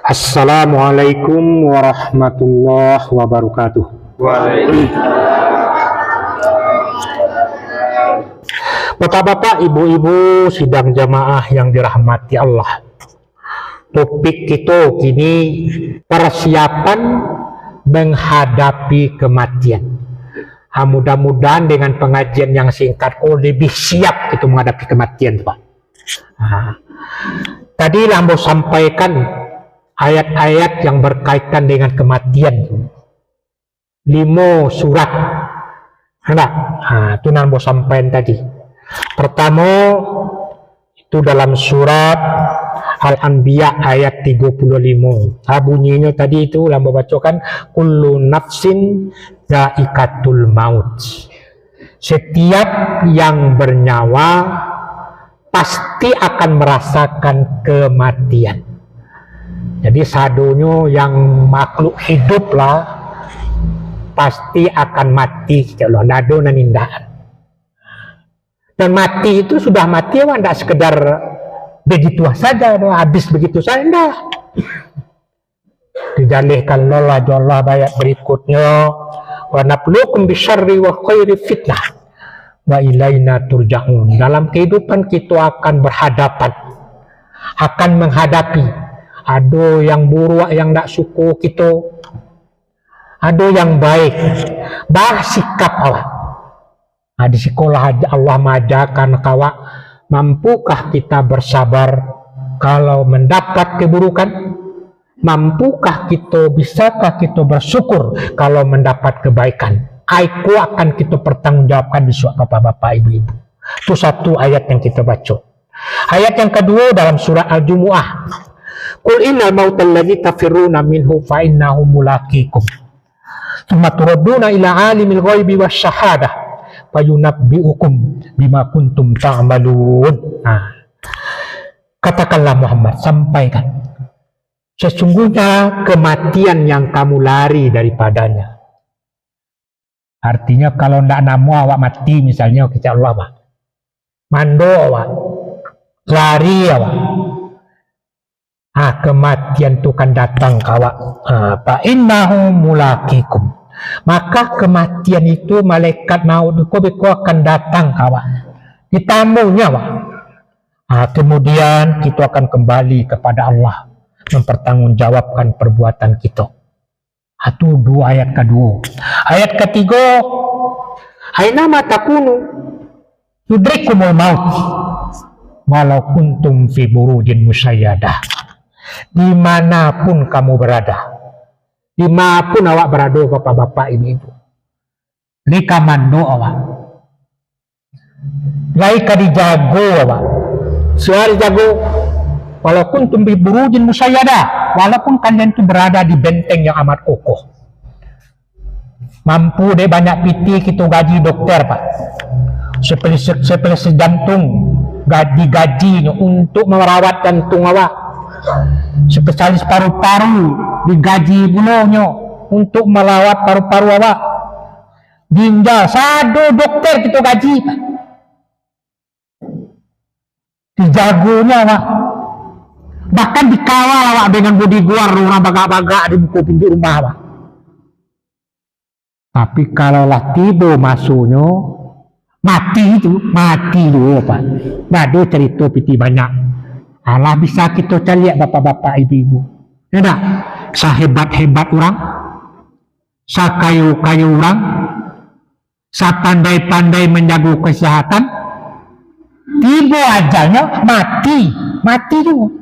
Assalamualaikum warahmatullahi wabarakatuh. Bapak-bapak, ibu-ibu, sidang jamaah yang dirahmati Allah. Topik kita kini persiapan menghadapi kematian. Mudah-mudahan dengan pengajian yang singkat lebih siap kita menghadapi kematian, Pak. Tadi Lambo sampaikan ayat-ayat yang berkaitan dengan kematian. 5 surat. Itu Lambo sampaikan tadi. Pertama itu dalam surat Al-Anbiya ayat 35. Bunyinya tadi itu Lambo bacakan, kullu nafsin dha'iqatul maut. Setiap yang bernyawa pasti akan merasakan kematian. Jadi sadonya yang makhluk hidup lah pasti akan mati. Kalau nado nanindaan. Dan mati itu sudah mati, tidak sekedar begitu saja, habis begitu saja, enggak. Dijalihkan Allah ayat berikutnya, wa nabluukum bisyarri wa khairi fitnah wa ilaina turja'un. Dalam kehidupan kita akan berhadapan, akan menghadapi. Ada yang buruk, yang tak suka kita. Ada yang baik. Bersikap Allah. Di sekolah Allah mengajarkan kawan, mampukah kita bersabar kalau mendapat keburukan? Mampukah kita, bisakah kita bersyukur kalau mendapat kebaikan? Aku akan kita pertanggungjawabkan di suatu bapak-bapak, ibu-ibu. Itu satu ayat yang kita baca. Ayat yang kedua dalam surat Al-Jumu'ah. Qul innal mautal ladzi tafirruna minhu fa innahu mulaqikum. Tsumma turadduna ila alimil ghaibi wasyahadah fayunabbi'ukum bima kuntum ta'malun. Katakanlah Muhammad, sampaikan. Sesungguhnya kematian yang kamu lari daripadanya. Artinya kalau ndak namu awak mati misalnya kita Allah Pak. Mando awak. Lari awak. Kematian itu kan datang kawak. Fa innahu mulaqikum. Maka kematian itu malaikat maut itu akan datang kawak. Ditamunya Pak. Kemudian kita akan kembali kepada Allah, mempertanggungjawabkan perbuatan kita. Itu 2 ayat kedua. Ayat ketiga, aina ma takunu yudrikumul maut walau kuntum fi burujin musayyadah. Dimanapun kamu berada, dimanapun awak berada, bapak-bapak, ibu-ibu, lika mando awak, laika dijago awak, sehari jago, walaupun tumbi burujin musayyadah, walaupun kalian itu berada di benteng yang amat kokoh, mampu deh banyak piti kita gaji dokter Pak, spesialis jantung, gaji-gajinya untuk merawat jantung awak. Spesialis paru-paru digaji bulannya untuk melawat paru-paru awak. Ginjal, sado dokter kita gaji. Dijagonya awak. Bahkan dikawal awak dengan bodyguard orang bagak-bagak di buku pintu rumah awak. Tapi kalaulah tiba masuknya mati dulu Pak. Ada cerita piti banyak. Allah bisa kita cari bapak-bapak, ibu-ibu. Ya tak? Sehebat-hebat orang, sakayu-kayu orang, sepandai-pandai menjaga kesehatan, tiba ajalnya mati juga.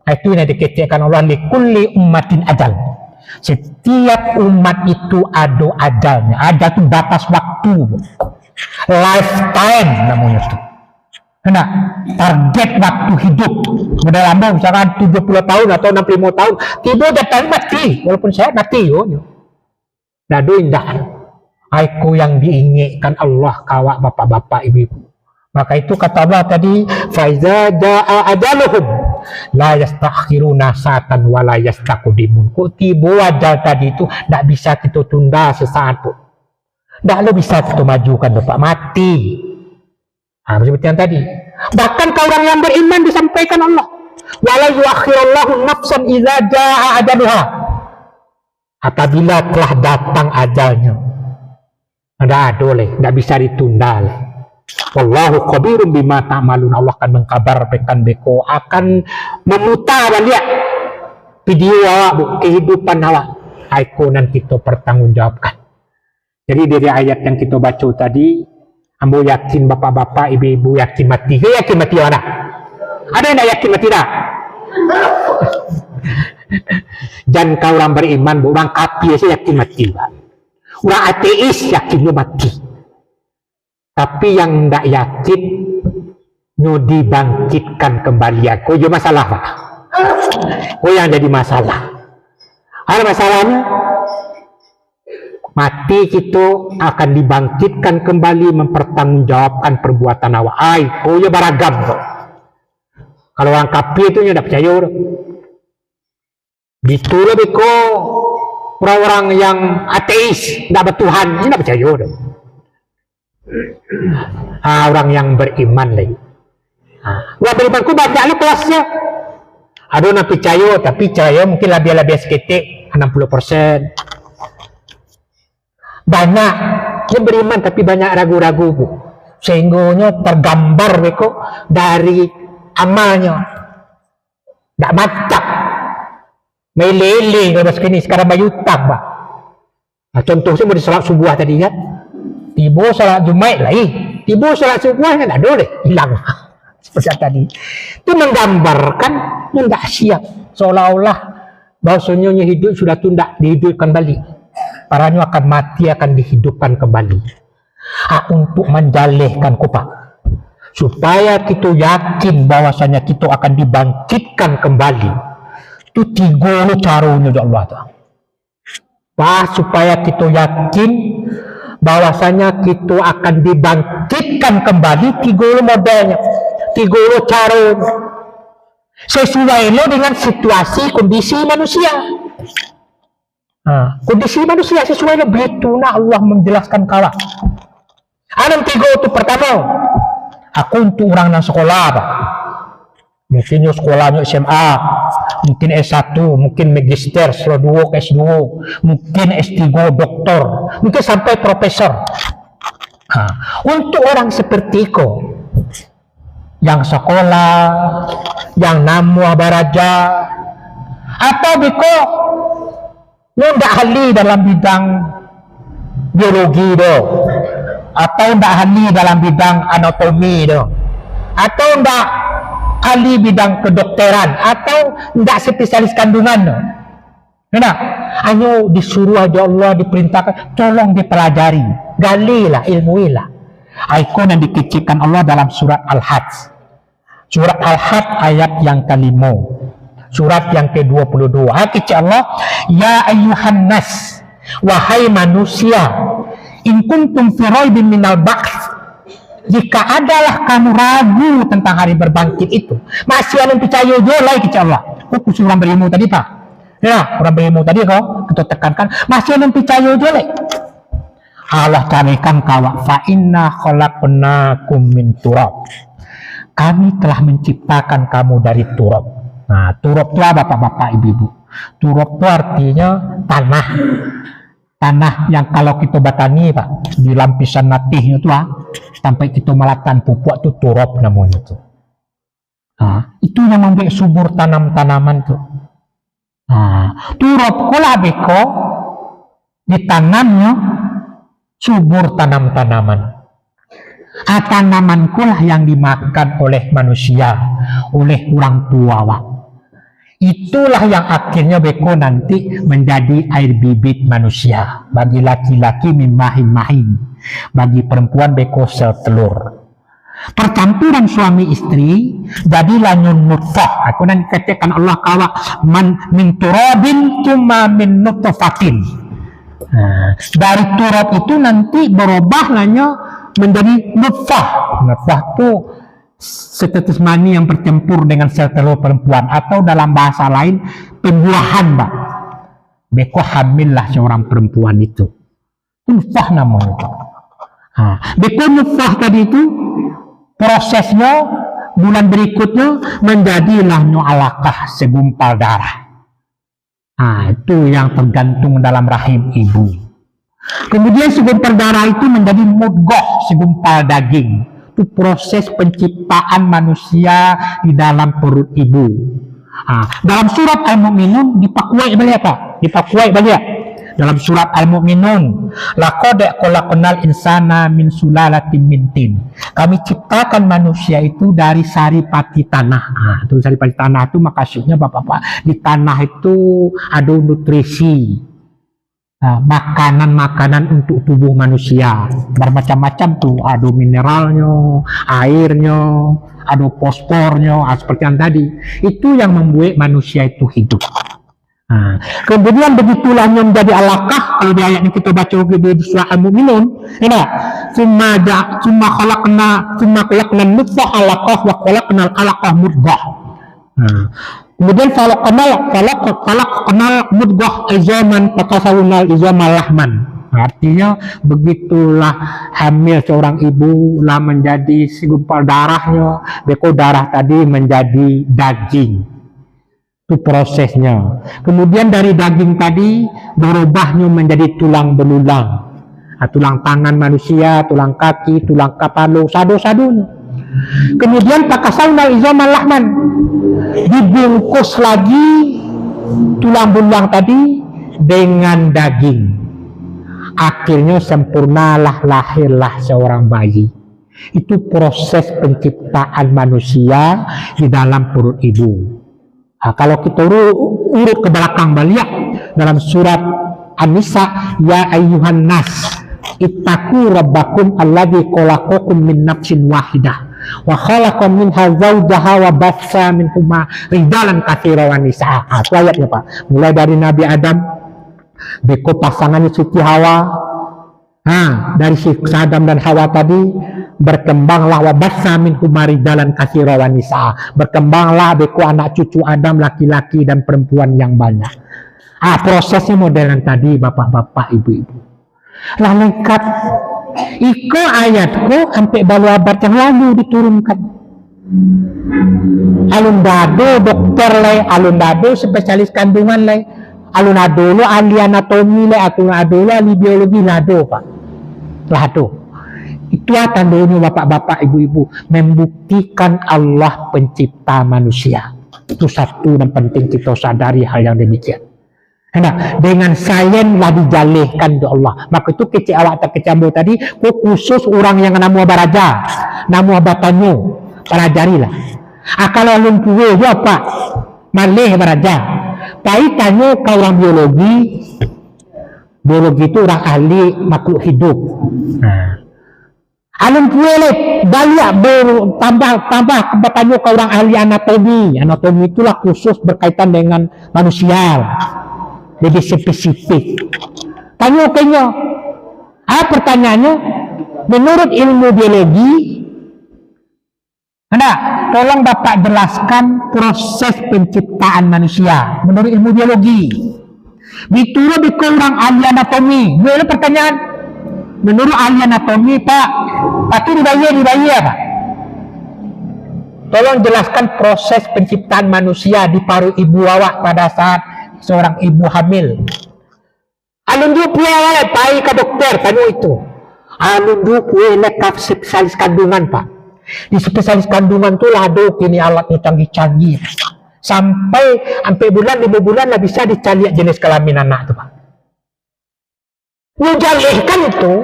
Itu yang dikecekkan Allah, likulli ummatin ajal. Setiap umat itu ada ajalnya. Ajal itu batas waktu, lifetime namanya itu. Nah, target waktu hidup modal lama misalkan 70 tahun atau 65 tahun, tiba datang mati, walaupun saya mati nado indah. Aku yang diinginkan Allah kawak bapak-bapak, ibu-ibu. Maka itu kata Allah tadi, faiza jaa ajaluhum la yastakhiruna sa'atan wa la yastaqdimun. Kok tiba ajal tadi itu tidak bisa kita tunda sesaat pun. Tidak bisa kita majukan bapak, mati. Seperti yang tadi. Bahkan ke orang yang beriman disampaikan Allah, Wala yuakhirallahu nafsan idza jaa ajaluha. Apabila telah datang ajalnya, tidak boleh, tidak bisa ditunda. Wallahu khabirun bima ta'malun. Allah akan mengkabarkan beko akan memutar balik video awak, kehidupan awak. Aku nanti kita pertanggungjawabkan. Jadi dari ayat yang kita baca tadi, ambo yakin bapak-bapak, ibu-ibu yakin mati. Yakin mati mana? Ada yang tak yakin mati tak? Dan kau orang beriman, orang kafir saya yakin mati. Orang ateis yakinnya mati. Tapi yang tidak yakin nyo dibangkitkan kembali. Aku ada masalah Pak. Oh yang jadi masalah. Ada masalahnya? Mati kita akan dibangkitkan kembali mempertanggungjawabkan perbuatan awak. Oh ya beragam kok. Kalau orang kafir itu tidak percaya. Gitu lebih kok orang-orang yang ateis tidak bertuhan tidak percaya. Orang yang beriman lagi. Orang beriman ku bacanya kelasnya. Ada yang percaya, tapi percaya mungkin lebih seketik 60%. Banyak yang beriman tapi banyak ragu-ragu bu. Sehingga tergambar beko dari amalnya. Tak macam meleleh kalau sekini sekarang bayutang pak. Contoh saya mau disalat subuh tadi kan. Tiba salat Jumaat lagi. Tiba salat subuh kan ada deh hilang. Seperti tadi. Itu menggambarkan yang tak siap. Seolah-olah bahasanya hidup sudah tunda dihidupkan kembali. Paranya akan mati akan dihidupkan kembali. Untuk menjalihkan kupak. Supaya kita yakin bahwasanya kita akan dibangkitkan kembali. Itu 3 caranya ya Allah. Supaya kita yakin bahwasanya kita akan dibangkitkan kembali 3 modelnya. 3 cara. Sesuai dengan situasi kondisi manusia. Kondisi manusia sesuai begitu. Nah Allah menjelaskan kawan. Ada 3 itu pertama. Aku untuk orang yang sekolah Pak. Mungkin sekolahnya SMA, mungkin S1, mungkin magister, S2, S2, mungkin S3, doktor, mungkin sampai profesor. Untuk orang seperti itu, yang sekolah, yang namu baraja, atau biko, tidak ahli dalam bidang biologi do, atau tidak ahli dalam bidang anatomi do, atau tidak ahli bidang kedokteran, atau tidak spesialis kandungan do. Nah, hanya disuruh aja Allah diperintahkan, tolong dipelajari, galilah, ilmuilah. Ikon yang dikecilkan Allah dalam surat Al-Hajj. Surat Al-Hajj ayat yang ke-5. Surat yang ke-22. Kecil Allah, ya ayyuhan nas, wahai manusia, in kuntum fi raibin minal ba'ts. Jika adalah kamu ragu tentang hari berbangkit itu, masih ada yang percaya jolai kecil Allah. Aku orang berilmu tadi Pak. Ya, orang berilmu tadi kau kita tekankan, masih ada yang percaya jolai. Allah carikan kawak fa inna khalaqnakum min turab. Kami telah menciptakan kamu dari turab. Nah, turab itu bapak-bapak, ibu-ibu. Turab itu artinya tanah. Tanah yang kalau kita batangi Pak, di lapisan natihnya itu sampai kita melakukan pupuk itu turab namanya itu. Itu yang membuat subur tanam-tanaman itu. Turab kula beko ditanamnya subur tanam-tanaman. Tanaman kulah yang dimakan oleh manusia, oleh orang tua. Itulah yang akhirnya beko nanti menjadi air bibit manusia. Bagi laki-laki min mahim, bagi perempuan beko sel telur. Percampuran suami istri jadilah nutfah. Aku nanti katakan Allah kawa man min turabin cuma min nutfatin. Dari turab itu nanti berubah menjadi nutfah. Nutfah itu setetes mani yang bercampur dengan sel telur perempuan, atau dalam bahasa lain pembuahan Pak. Beko hamillah seorang perempuan itu. Nutfah namanya. Beko nutfah tadi itu prosesnya bulan berikutnya menjadilah alaqah, segumpal darah. Nah, itu yang tergantung dalam rahim ibu. Kemudian segumpal darah itu menjadi mudghah, segumpal daging. Itu proses penciptaan manusia di dalam perut ibu. Dalam surat Al-Mu'minun dipakuai balik apa? Dipakuai balik. Dalam surat Al-Mu'minun, laqad khalaqnal insana min sulalatin min tin. Kami ciptakan manusia itu dari saripati tanah. Itu saripati tanah itu maksudnya Bapak-bapak, di tanah itu ada nutrisi, makanan-makanan untuk tubuh manusia. Bermacam-macam tuh, ada mineralnya, airnya, ada fosfornya, seperti yang tadi. Itu yang membuat manusia itu hidup. Kemudian begitulah yang menjadi alaqah. Kalau di ayat yang kita baca di surah Al-Mu'minun, summa khalaqna nutfah alaqah wa khalaqna alaqah mudghah. Kemudian khalaqna mudghah izaman fakasawna izama lahman. Artinya begitulah hamil seorang ibu lah menjadi segumpal darahnya, beko darah tadi menjadi daging. Itu prosesnya. Kemudian dari daging tadi berubahnya menjadi tulang belulang. Tulang tangan manusia, tulang kaki, tulang kepala, sadu-sadunya. Kemudian pakasawna izama lahman, dibungkus lagi tulang belulang tadi dengan daging. Akhirnya sempurnalah, lahirlah seorang bayi. Itu proses penciptaan manusia di dalam perut ibu. Kalau kita urut ke belakang balik dalam surat An-Nisa, ya ayyuhan nas ittaqu rabbakum alladzi khalaqakum min nafsin wahidah wa khalaqa minha zawjaha wa bassa minhuma rijalan katsiran wa nisaa. Itu ayatnya Pak. Mulai dari Nabi Adam, beko pasangannya Siti Hawa. Dari si Adam dan Hawa tadi berkembanglah wabassa min humari dalan kasira wa nisaa. Berkembanglah beko anak cucu Adam, laki-laki dan perempuan yang banyak. Prosesnya model yang tadi bapak-bapak, ibu-ibu. Lah lengkap. Iko ayatku sampai balu abad yang lalu diturunkan. Alun dado dokter lay, alun dado spesialis kandungan lay, alun dado ahli anatomi lay, alun dado ahli biologi lado Pak. Lado. Itu tandanya bapak-bapak, ibu-ibu, membuktikan Allah pencipta manusia. Itu satu dan penting kita sadari hal yang demikian. Dengan sains lah dijalihkan do Allah. Maka itu kecil awak tak kecambu tadi, khusus orang yang namu baraja, namu batanyo, pelajarilah. Kalau lumpuh ya Pak, malih baraja. Tapi tanya ke orang biologi, biologi itu orang ahli makhluk hidup. Alun puele balik tambah bertanya ke orang ahli anatomi. Anatomi itulah khusus berkaitan dengan manusia, lebih spesifik. Tanya kayaknya, pertanyaannya, menurut ilmu biologi, tolong Bapak jelaskan proses penciptaan manusia menurut ilmu biologi. Diturut di orang ahli anatomi. Ini pertanyaan. Menurut ahli anatomi Pak, pasti dibayar Pak. Tolong jelaskan proses penciptaan manusia di paru ibu awak pada saat seorang ibu hamil. Alun du punya pai ke dokter tanya itu. Alun du punya spesialis kandungan Pak. Di spesialis kandungan tuh lado kini alatnya canggih-canggih. Sampai bulan 5 bulan lah bisa dicari jenis kelamin anak tuh Pak. Nyujalihkan itu,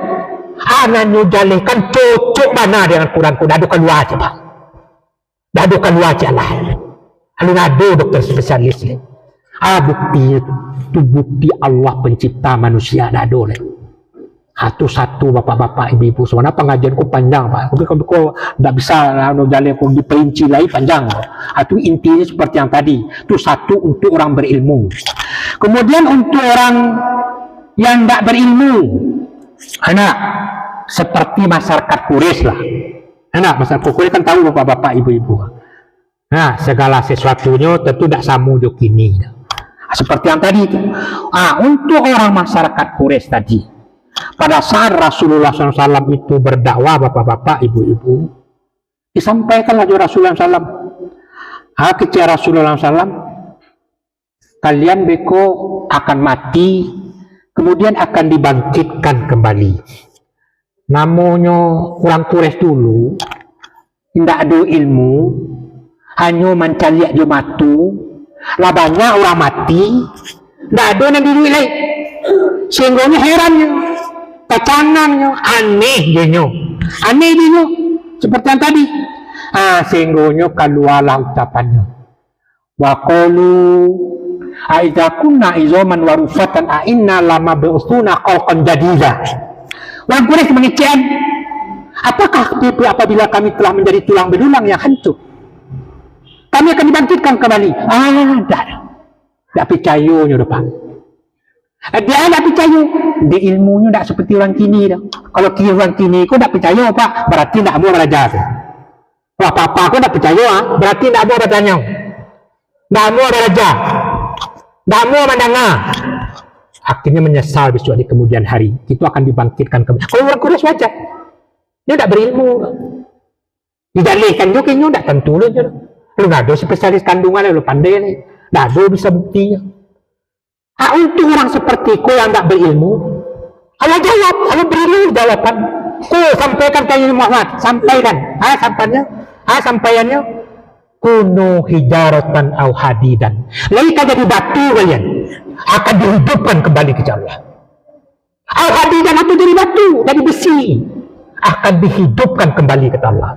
nyujalihkan cocok mana dengan kurang-kurang. Dadu keluar aja Pak. Dadu keluar aja lah. Lalu ada dokter spesialis. Bukti itu bukti Allah pencipta manusia. Dadu lah. Satu-satu bapak-bapak, ibu-ibu. Sebenarnya pengajianku panjang Pak. Tapi kalau tidak bisa nyujalihkan diperinci lagi panjang. Itu intinya seperti yang tadi. Itu satu untuk orang berilmu. Kemudian untuk orang yang tidak berilmu, seperti masyarakat Quraisy lah. Masyarakat Quraisy kan tahu bapak-bapak, ibu-ibu. Segala sesuatunya tentu tidak sama jo kini. Seperti yang tadi itu. Untuk orang masyarakat Quraisy tadi, pada saat Rasulullah SAW itu berdakwah bapak-bapak, ibu-ibu, Disampaikanlah oleh Rasulullah SAW. Kecil Rasulullah SAW, kalian beko akan mati, kemudian akan dibangkitkan kembali. Namanya orang Quraisy dulu, tidak ada ilmu, hanya mencari dia matu, lah banyak orang mati, tidak ada yang diri lain. Sehingga herannya, pacangannya, aneh dia. Seperti yang tadi. Sehingga keluarlah ucapannya. Wa qalu aidza kunna izaman wa rufatan inna lama ba'utsuna khalqan jadida. Orang Quraisy mengecewakan, apakah apabila kami telah menjadi tulang belulang yang hancur, kami akan dibangkitkan kembali? Tak percayanya Pak. Dia tak percaya. Di ilmunya tak seperti orang kini dah. Kalau orang kini kau tak percaya Pak, berarti tak mau belajar. Wah, papa aku tak percaya, berarti tak mau bertanya. Tak mau belajar. Tak mau mendengar. Akhirnya menyesal besok di kemudian hari. Itu akan dibangkitkan kembali. Kalau orang Quraisy wajar. Dia tak berilmu. Didalihkan juga, dia tak tentu. Lu tak ada spesialis kandungan, lu pandai ni. Tak ada bisa buktinya. Untuk orang seperti kau yang tak berilmu, Allah jawab, Allah berilmu jawaban. Kau sampaikan tanya Muhammad, sampaikan. Sampaiannya, kuno hijaratan au hadidan. Mereka jadi batu kalian, akan dihidupkan kembali ke Allah. Au hadidan itu dari batu, dari besi, akan dihidupkan kembali ke Allah.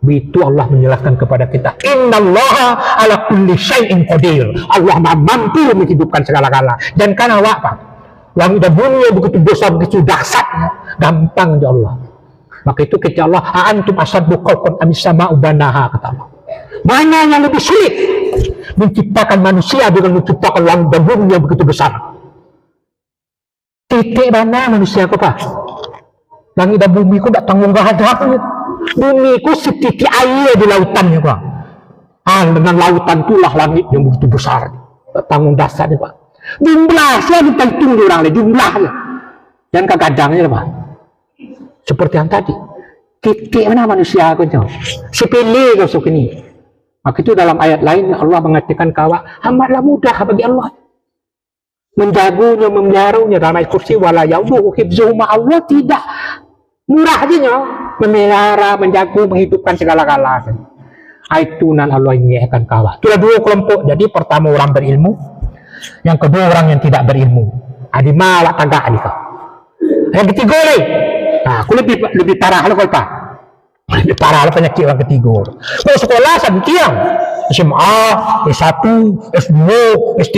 Begitu Allah menjelaskan kepada kita, innallaha ala kulli syai'in qadir. Allah mampu menghidupkan segala-gala. Dan karena apa? Langit dan bumi begitu besar, begitu dahsyatnya, gampang ya Allah. Maka itu kata Allah, antum asaddu khalqan amis sama'u banaha, kata Allah. Mana yang lebih sulit menciptakan manusia dengan menciptakan langit dan bumi yang begitu besar? Titik mana manusia kau Pak? Langit dan bumi kau tak tanggung hadapnya. Bumi ku setitik air di lautannya Pak. Dengan lautan itulah langit yang begitu besar. Tanggung dasarnya Pak. Jumlahnya dihitung orang lain, jumlahnya. Dan kadang-kadangnya Pak. Seperti yang tadi. Titik mana manusia aku jauh. Sepele kau sok ini. Maka itu dalam ayat lain Allah mengatakan kawa amatlah mudah bagi Allah. Menjagunya, memeliharanya dalam ayat kursi wala yauduhu hifzuhuma. Allah tidak murah aja memelihara, menjaga, menghidupkan segala-galanya. Itu nan Allah ingatkan kawan. Itu ada dua kelompok. Jadi pertama orang berilmu, yang kedua orang yang tidak berilmu. Adi malak tagak ni kau. Yang ketiga ni, aku lebih parah lah kau Pak. Lebih parah lah penyakit orang ketiga. Kalau sekolah sampai SMA, S1, S2, S3,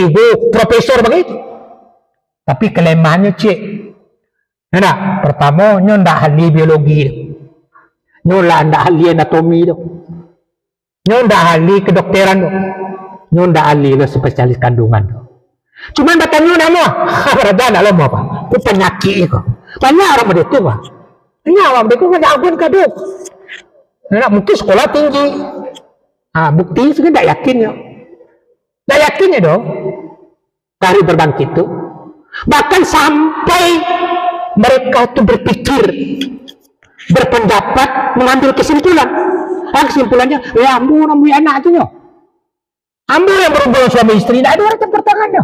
profesor begitu. Tapi kelemahannya cik. Nah, pertama, nyo ndak ahli biologi. Nyo ndak ahli anatomi tu. Nyo ndak ahli kedokteran tu. Nyo ndak ahli spesialis kandungan tu. Cuma bertanya nama. Berada nak lama apa? Itu penyakit itu. Banyak orang begitu Pak. Banyak orang begitu enggak jagoan kaduk. Nak mungkin sekolah tinggi. Bukti sebenarnya tak yakinnya. Tak yakinnya dong. Dari berbangkit itu. Bahkan sampai mereka itu berpikir, berpendapat, mengambil kesimpulan. Kesimpulannya, ya ambu anak itu. Ambu yang berhubungan suami istri, tidak ada orang campur tangannya.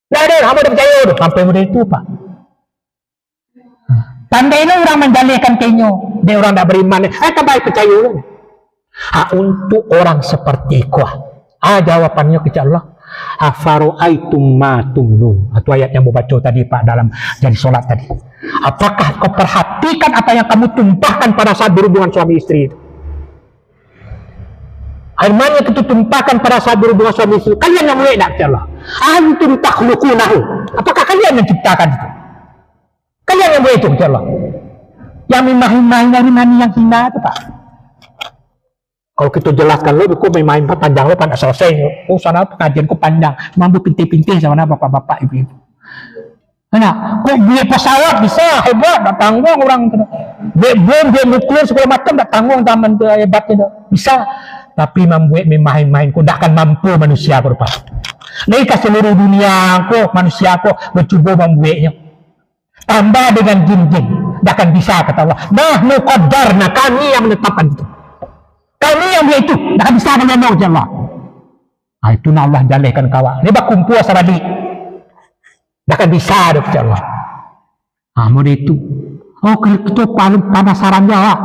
Tidak ada, ambu tidak percaya. Sampai model itu Pak. Tandai orang menjalihkan kenyo, dia orang tidak beriman. Baik percaya. Untuk orang seperti kau, jawabannya kepada Allah. Afaru'aitum ma tumnun. Itu ayat yang baca tadi Pak dalam jadi solat tadi. Apakah kau perhatikan apa yang kamu tumpahkan pada saat berhubungan suami istri itu? Air mani itu tumpahkan pada saat berhubungan suami istri. Kalian yang mulai tak Allah. Antum takhluqunahu. Apakah kalian yang ciptakan itu? Kalian yang mulai itu Allah. Yang mimah-mimah mani yang hina itu Pak. Kalau kita jelaskan lo, aku main panjang lo, panjang selesai. Sana pengajianku panjang, mampu pinting-pinting sama bapak-bapak ibu-ibu. Nah, kok biaya pesawat bisa hebat, tak tanggung orang. Biaya bom, biaya nuklir segala macam, tak tanggung taman tu hebat itu bisa. Tapi membuat main-main, kau tak akan mampu manusia kau Pak. Mereka seluruh dunia kau manusia kau mencuba membuatnya. Tambah dengan jin-jin. Takkan bisa, kata Allah. Nahnu qaddarna, kami yang menetapkan itu. Kami yang dia itu. Takkan bisa dengan Allah. Itu Allah jalihkan kawan. Ini bak kumpul sabadi. Takkan bisa, kata Allah. Kamu itu. Oh, itu paling panasaran jawab.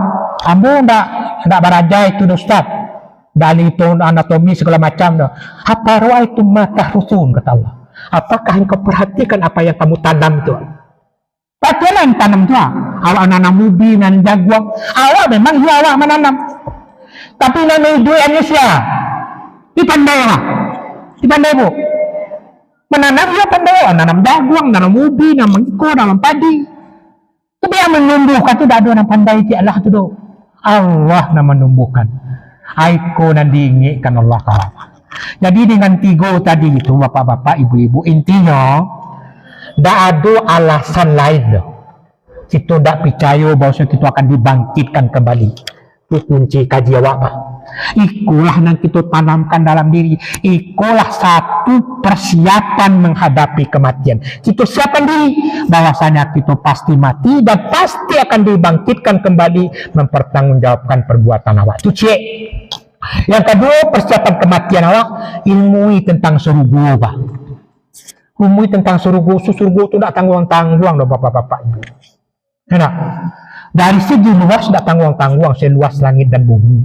Kamu ndak baraja itu, Ustaz. Dari itu anatomi segala macam. Apa roa itu mata rusun, kata Allah. Apakah engkau perhatikan apa yang kamu tanam itu? Bagaimana yang tanam itu? Awak nanam ubi, nanam jagung. Awak memang awak menanam. Tapi nanam duit Indonesia. Dipandai lah. Dipandai bu. Menanam ya pandai. Nanam jagung, nanam ubi, nanam iko, nanam padi. Tapi yang menumbuhkan itu tidak ada yang pandai. Allah itu do. Allah yang menumbuhkan. Aiko yang diinginkan Allah kawan. Jadi dengan tiga tadi itu bapak-bapak, ibu-ibu, intinya tidak ada alasan lain loh. Kita tidak percaya bahawa kita akan dibangkitkan kembali. Itu kunci kaji awak. Ikulah yang kita tanamkan dalam diri. Ikulah satu persiapan menghadapi kematian. Kita siapkan diri bahwasanya kita pasti mati dan pasti akan dibangkitkan kembali mempertanggungjawabkan perbuatan awak. Itu cek. Yang kedua, persiapan kematian awak, ilmui tentang surga, Pak. Ilmui tentang surga itu tidak tangguang-tangguang loh bapak-bapak ibu. Enak. Dari segi luas tidak tangguang-tangguang, seluas langit dan bumi.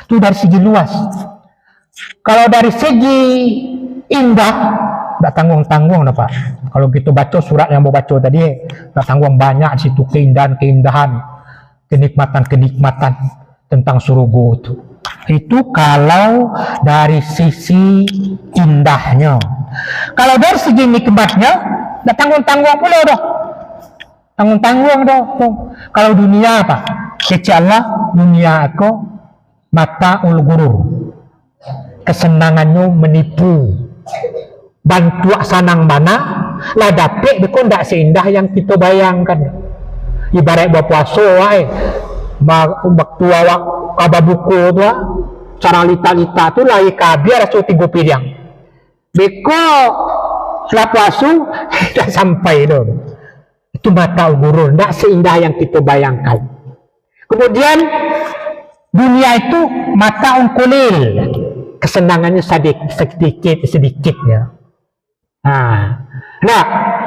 Itu dari segi luas. Kalau dari segi indah, tidak tangguang-tangguang loh Pak. Kalau kita baca surat yang mau baca tadi, tidak tangguang banyak di situ keindahan-keindahan, kenikmatan-kenikmatan tentang surga itu. Itu kalau dari sisi indahnya. Kalau dari segi nikmatnya, tidak tanggung-tanggung pula dah. Tanggung-tanggung dah. Kalau dunia apa? Kecala dunia aku mata ul gurur. Kesenangannya menipu. Bantu sanang mana, lah dapet bekon tidak seindah yang kita bayangkan. Ibarat berpuasa, waktu awak kabar buku tu cara lita-lita tu lagi kabir rasu 3 piring. Beko lapasu dah sampai tu. Itu mata gurun, tak seindah yang kita bayangkan. Kemudian dunia itu mata kulil, kesenangannya sedikit-sedikitnya. Nah,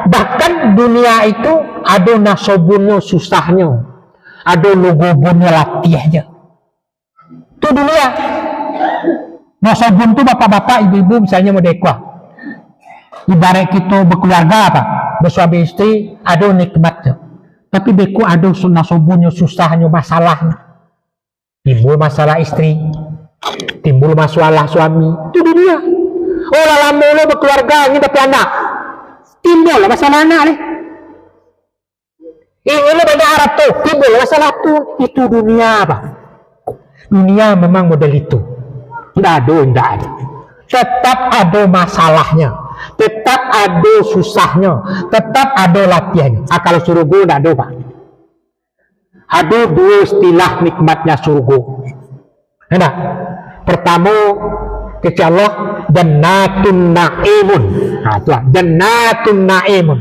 bahkan dunia itu ada nasobunnya, susahnya, ada lugubunnya, latihnya. Itu dunia. Nasobun itu bapak-bapak, ibu-ibu misalnya mau dekwa. Ibarat kita berkeluarga apa? Bersuami istri, ada nikmatnya. Tapi beku ada nasobunnya, susahnya, masalahnya. Timbul masalah istri, timbul masalah suami. Itu dunia. Oh lama lo berkeluarga, ini tapi anak. Timbul lah masalah anak nih. Ini lo banyak Arab tuh, timbul masalah tuh. Itu dunia apa? Dunia memang model itu. Tidak ada. Tetap ada masalahnya. Tetap ada susahnya. Tetap ada latihannya. Kalau surga tidak ada Pak. Ada 2 istilah nikmatnya surga. Nah, pertama kata Allah jannatun na'imun. Nah, itu jannatun na'imun.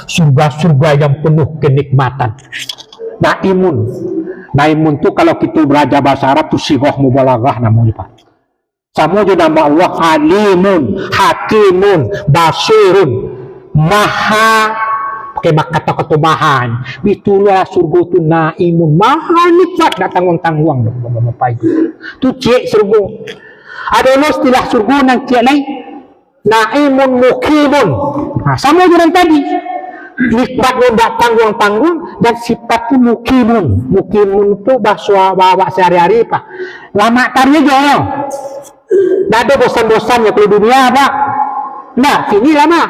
Surga-surga yang penuh kenikmatan. Na'imun. Na'imun itu kalau kita belajar bahasa Arab itu sighah mubalaghah namanya Pak. Sama juga nama Allah alimun, hakimun, basirun, maha, pakai kata-kata mahan. Itulah surga itu naimun, maha nikmat, tak tanggung-tanggung Bapak Ibu. Itu cek surga. Ada istilah surga yang cek lain, naimun mukimun. Nah, sama dengan tadi. Nikmatnya tidak tanggung-tanggung dan sifatnya mukimun. Mukimun itu bahasa bawa sehari-hari Pak. Lama tarinya joyo. Tidak ada bosan-bosannya kalau dunia Pak. Nah, sini lama.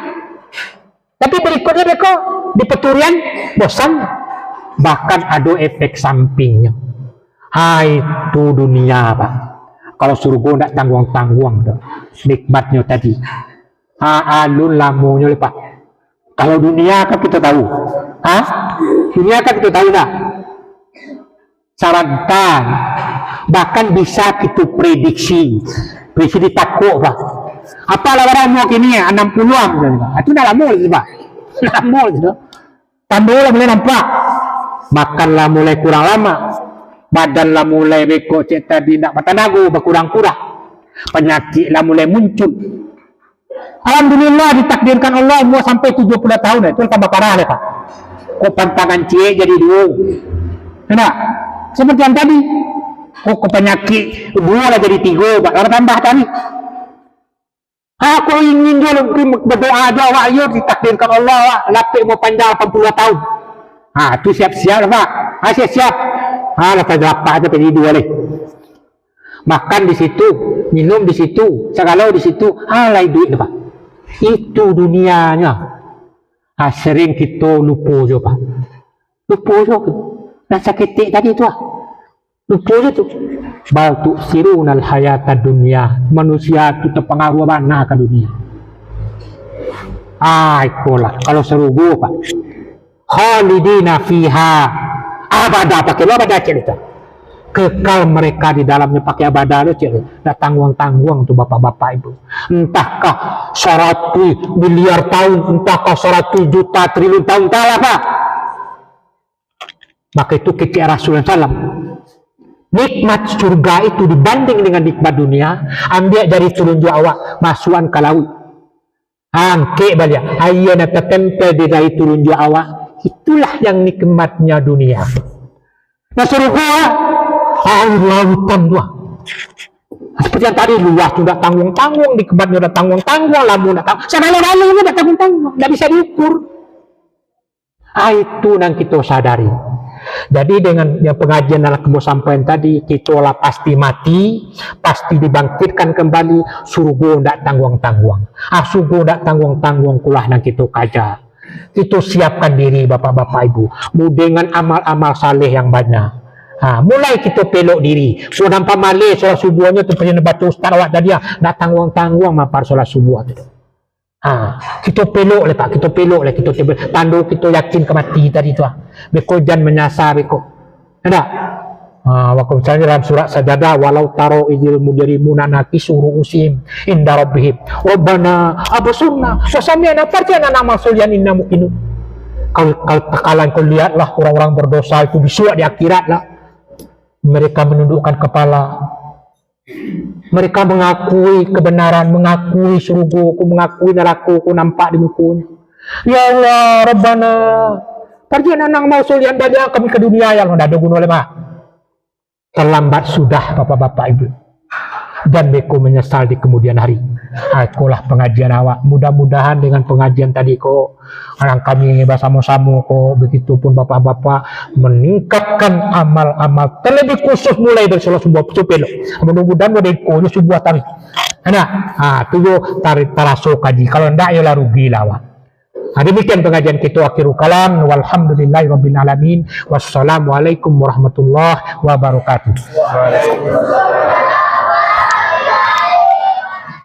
Tapi berikutnya beko di peturian bosan. Bahkan ada efek sampingnya. Hai itu dunia Pak. Kalau surga tidak tanggung-tanggung nikmatnya tadi. Alun lamunya Pak. Kalau dunia kan kita tahu. Dunia kan kita tahu tak? Sarankan. Bahkan bisa kita prediksi. Prediksi takut Pak. Apa lawaran mau kini ya? 60-an. Itu dah lama lagi Pak. Lama gitu. Tambah lah boleh nampak. Makanlah mulai kurang lama, badanlah mulai beko cek tadi nak matanago berkurang-kurang, penyakitlah mulai muncul. Alhamdulillah ditakdirkan Allah umur sampai 70 tahun itu tambah parah ya Pak. Kok pantangan cie jadi 2. Enak. Seperti yang tadi. Kok penyakit 2 lah jadi 3, bakal tambah tadi. Aku ingin berdoa doa ayo ditakdirkan Allah lapik mau panjang 80 tahun. Tu siap-siap Pak. Siap-siap. Lepas dapat aja jadi 2 leh. Makan di situ, minum di situ, segala di situ, lain duit Pak. Itu dunianya. Sering kita lupa je Pak. Lupa je. Rasa ketik tadi tu lupa je tu. Bal tu sirunal hayata dunia. Manusia tu terpengaruh mana ke dunia. Itulah. Kalau serugu Pak. Khalidina fiha. Abada pakai abada cerita. Kekal mereka di dalamnya pakai abada itu cerita. Dah tanggung-tanggung tu bapak-bapak ibu. Entahkah 100 miliar tahun, entahkah 100 juta triliun tahun, entahlah Pak. Maka itu ketika Rasulullah SAW nikmat surga itu dibanding dengan nikmat dunia, ambil dari turunju awak masukkan ke laut, angke balik ayo nak tertempel di dari turunju awak, itulah yang nikmatnya dunia. Nah surga air lautan dua seperti yang tadi luas sudah tanggung-tanggung, nikmatnya sudah tanggung-tanggung, lamun sudah tanggung, segala-galanya sudah tanggung-tanggung, tidak bisa diukur. Itu yang kita sadari. Jadi dengan yang pengajian dalam kemusampaian tadi, kita lah pasti mati, pasti dibangkitkan kembali, surga tidak tanggung-tanggung. Surga tidak tanggung-tanggung kulah yang kita kaja. Kita siapkan diri bapak-bapak ibu, dengan amal-amal saleh yang banyak. Mulai kita pelok diri. So nampak malih solat subuhnya tu pernah baca ustaz awak tadi nak tanggung-tanggung mapar solat subuh tu. Kita pelok le Pak, kita pelok le, kita tandu kita yakin kemati tadi tu. Beko jan menyasar beko. Ada. Waktu misalnya dalam surat Sajadah, walau taro idil mujrimuna nakisu ru'usihim inda rabbihim. Rabbana absurna wa sami'na farjana nama sulyan inna muqinun. Kalian kau lihatlah orang-orang berdosa itu disuat di akhirat lah. Mereka menundukkan kepala, mereka mengakui kebenaran, mengakui surgaku, mengakui nerakaku nampak di bukunya. Ya Allah, Rabbana, perjalanan nang mau sulian dada kami ke dunia yang ada gunung lemah. Terlambat sudah bapak-bapak ibu. Dan beku menyesal di kemudian hari. Itulah pengajian awak. Mudah-mudahan dengan pengajian tadi kok orang kami bersama-sama kok begitupun bapak-bapak meningkatkan amal-amal terlebih khusus mulai dari salah sebuah pelo. Mudah-mudahan model kono sebuah tarik. Tujuh tarik taraso kaji. Kalau ndak ya rugi lawan. Demikian pengajian kita akhirul kalam. Walhamdulillahirabbil alamin. Wassalamualaikum warahmatullahi wabarakatuh.